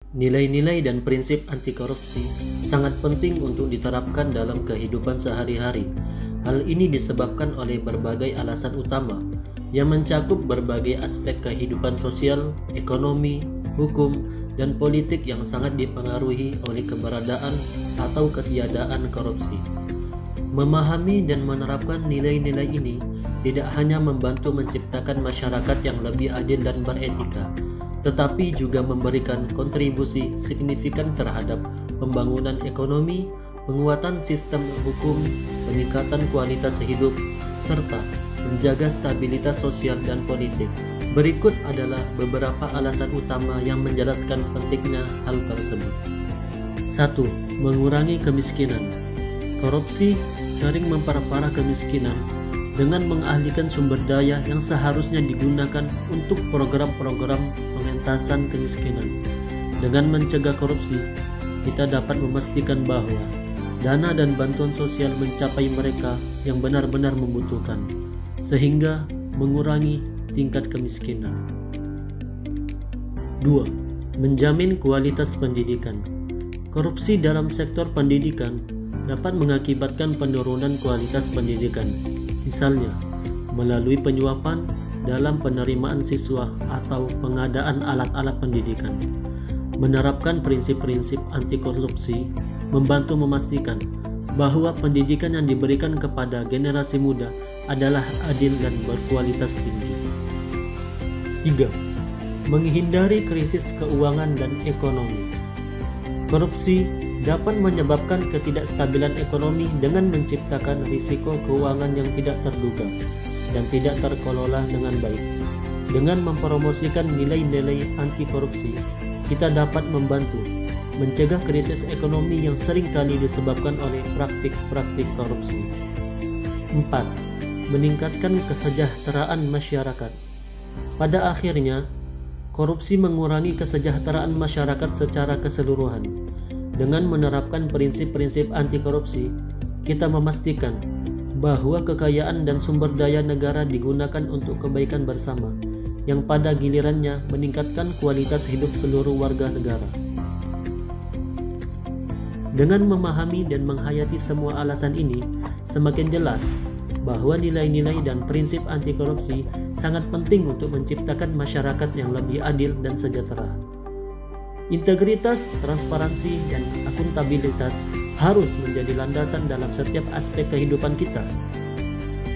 Nilai-nilai dan prinsip anti korupsi sangat penting untuk diterapkan dalam kehidupan sehari-hari. Hal ini disebabkan oleh berbagai alasan utama yang mencakup berbagai aspek kehidupan sosial, ekonomi, hukum, dan politik yang sangat dipengaruhi oleh keberadaan atau ketiadaan korupsi. Memahami dan menerapkan nilai-nilai ini tidak hanya membantu menciptakan masyarakat yang lebih adil dan beretika, tetapi juga memberikan kontribusi signifikan terhadap pembangunan ekonomi, penguatan sistem hukum, peningkatan kualitas hidup, serta menjaga stabilitas sosial dan politik. Berikut adalah beberapa alasan utama yang menjelaskan pentingnya hal tersebut. 1. Mengurangi kemiskinan. Korupsi sering memperparah kemiskinan dengan mengalihkan sumber daya yang seharusnya digunakan untuk program-program pengentasan kemiskinan. Dengan mencegah korupsi, kita dapat memastikan bahwa dana dan bantuan sosial mencapai mereka yang benar-benar membutuhkan, sehingga mengurangi tingkat kemiskinan. 2. Menjamin kualitas pendidikan. Korupsi dalam sektor pendidikan dapat mengakibatkan penurunan kualitas pendidikan, misalnya melalui penyuapan dalam penerimaan siswa atau pengadaan alat-alat pendidikan. Menerapkan prinsip-prinsip anti korupsi membantu memastikan bahwa pendidikan yang diberikan kepada generasi muda adalah adil dan berkualitas tinggi. 3. Menghindari krisis keuangan dan ekonomi. Korupsi dapat menyebabkan ketidakstabilan ekonomi dengan menciptakan risiko keuangan yang tidak terduga dan tidak terkelola dengan baik. Dengan mempromosikan nilai-nilai anti korupsi, kita dapat membantu mencegah krisis ekonomi yang seringkali disebabkan oleh praktik-praktik korupsi. 4. Meningkatkan kesejahteraan masyarakat. Pada akhirnya, korupsi mengurangi kesejahteraan masyarakat secara keseluruhan. Dengan menerapkan prinsip-prinsip anti korupsi, kita memastikan bahwa kekayaan dan sumber daya negara digunakan untuk kebaikan bersama, yang pada gilirannya meningkatkan kualitas hidup seluruh warga negara. Dengan memahami dan menghayati semua alasan ini, semakin jelas bahwa nilai-nilai dan prinsip anti korupsi sangat penting untuk menciptakan masyarakat yang lebih adil dan sejahtera. Integritas, transparansi, dan akuntabilitas harus menjadi landasan dalam setiap aspek kehidupan kita.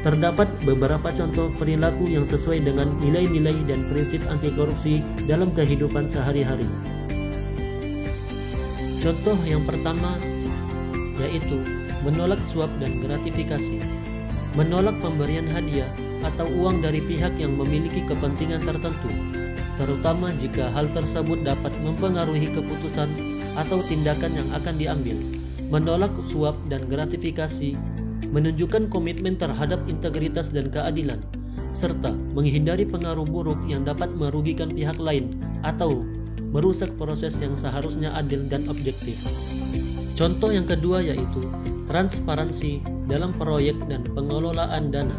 Terdapat beberapa contoh perilaku yang sesuai dengan nilai-nilai dan prinsip anti korupsi dalam kehidupan sehari-hari. Contoh yang pertama yaitu menolak suap dan gratifikasi. Menolak pemberian hadiah atau uang dari pihak yang memiliki kepentingan tertentu, terutama jika hal tersebut dapat mempengaruhi keputusan atau tindakan yang akan diambil. Menolak suap dan gratifikasi menunjukkan komitmen terhadap integritas dan keadilan, serta menghindari pengaruh buruk yang dapat merugikan pihak lain atau merusak proses yang seharusnya adil dan objektif. Contoh yang kedua yaitu transparansi dalam proyek dan pengelolaan dana.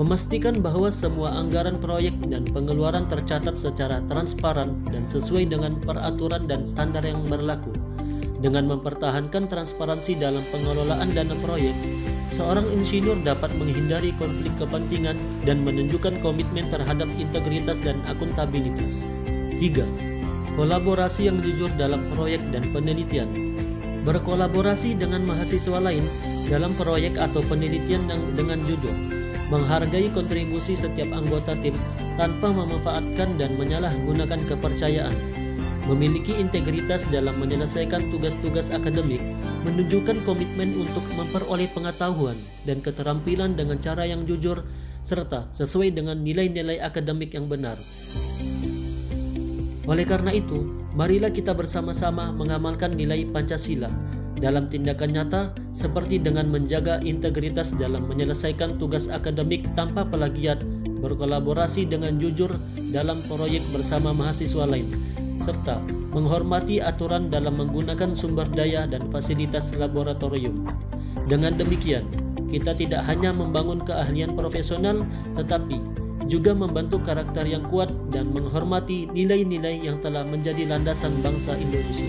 Memastikan bahwa semua anggaran proyek dan pengeluaran tercatat secara transparan dan sesuai dengan peraturan dan standar yang berlaku. Dengan mempertahankan transparansi dalam pengelolaan dana proyek, seorang insinyur dapat menghindari konflik kepentingan dan menunjukkan komitmen terhadap integritas dan akuntabilitas. 3. Kolaborasi yang jujur dalam proyek dan penelitian. Berkolaborasi dengan mahasiswa lain dalam proyek atau penelitian dengan jujur. Menghargai kontribusi setiap anggota tim tanpa memanfaatkan dan menyalahgunakan kepercayaan. Memiliki integritas dalam menyelesaikan tugas-tugas akademik, menunjukkan komitmen untuk memperoleh pengetahuan dan keterampilan dengan cara yang jujur, serta sesuai dengan nilai-nilai akademik yang benar. Oleh karena itu, marilah kita bersama-sama mengamalkan nilai Pancasila dalam tindakan nyata, seperti dengan menjaga integritas dalam menyelesaikan tugas akademik tanpa plagiat, berkolaborasi dengan jujur dalam proyek bersama mahasiswa lain, serta menghormati aturan dalam menggunakan sumber daya dan fasilitas laboratorium. Dengan demikian, kita tidak hanya membangun keahlian profesional, tetapi juga membentuk karakter yang kuat dan menghormati nilai-nilai yang telah menjadi landasan bangsa Indonesia.